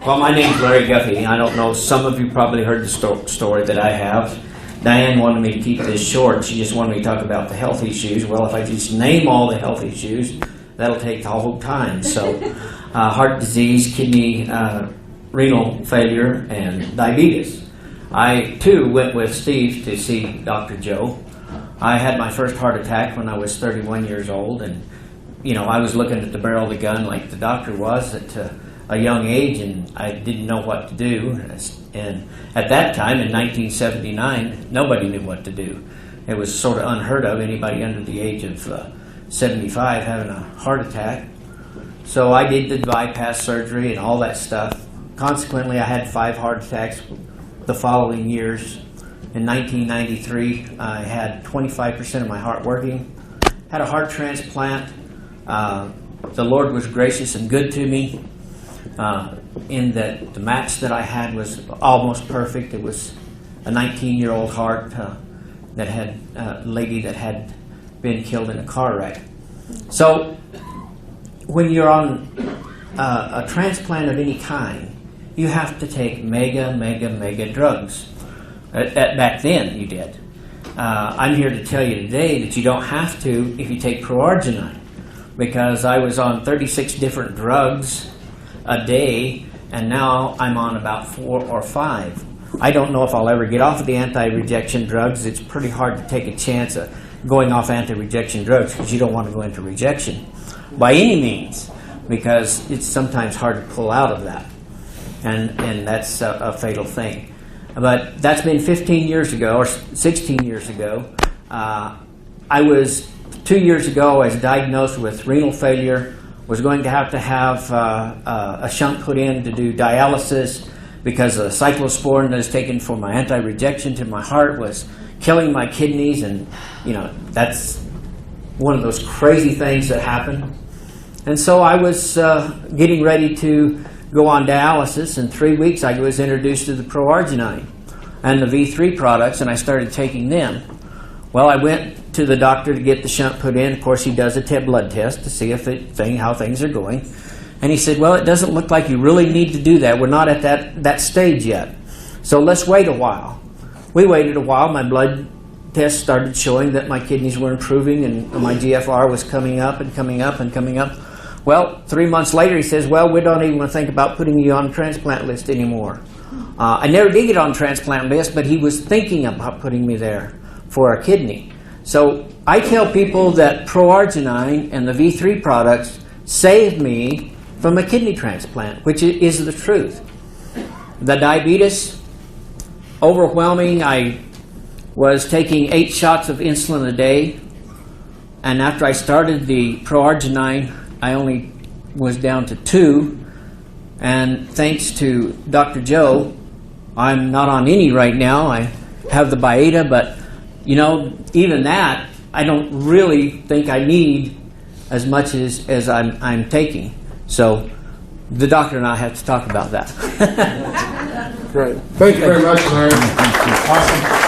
Well, my name's Larry Guffey. I don't know, some of you probably heard the story that I have. Diane wanted me to keep this short. She just wanted me to talk about the health issues. Well, if I just name all the health issues, that'll take the whole time. So, heart disease, kidney, renal failure, and diabetes. I, too, went with Steve to see Dr. Joe. I had my first heart attack when I was 31 years old, and, you know, I was looking at the barrel of the gun like the doctor was at a young age, and I didn't know what to do. And at that time, in 1979, nobody knew what to do. It was sort of unheard of, anybody under the age of 75 having a heart attack. So I did the bypass surgery and all that stuff. Consequently, I had 5 heart attacks the following years. In 1993, I had 25% of my heart working. Had a heart transplant. The Lord was gracious and good to me in that the match that I had was almost perfect. It was a 19-year-old heart that had a lady that had been killed in a car wreck. So when you're on a transplant of any kind, you have to take mega drugs. Back then, you did. I'm here to tell you today that you don't have to if you take ProArgi, because I was on 36 different drugs a day, and now I'm on about 4 or 5. I don't know if I'll ever get off of the anti-rejection drugs. It's pretty hard to take a chance of going off anti-rejection drugs because you don't want to go into rejection by any means, because it's sometimes hard to pull out of that, and that's a fatal thing. But that's been 15 years ago, or 16 years ago. I was, 2 years ago, I was diagnosed with renal failure, was going to have a shunt put in to do dialysis because the cyclosporin that was taken for my anti-rejection to my heart was killing my kidneys, and, you know, that's one of those crazy things that happen. And so I was getting ready to go on dialysis. In 3 weeks, I was introduced to the ProArgi and the V3 products, and I started taking them. Well, I went to the doctor to get the shunt put in. Of course, he does a blood test to see if how things are going. And he said, well, it doesn't look like you really need to do that. We're not at that stage yet. So let's wait a while. We waited a while. My blood test started showing that my kidneys were improving, and my GFR was coming up and coming up and coming up. Well, 3 months later, he says, well, we don't even want to think about putting you on the transplant list anymore. I never did get on the transplant list, but he was thinking about putting me there for a kidney. So I tell people that ProArgi and the V3 products saved me from a kidney transplant, which is the truth. The diabetes, overwhelming. I was taking 8 shots of insulin a day, and after I started the ProArgi, I only was down to 2, and thanks to Dr. Joe, I'm not on any right now. I have the Bieta, but, you know, even that, I don't really think I need as much as I'm taking. So the doctor and I have to talk about that. Great. Thank you very much, Larry. Awesome.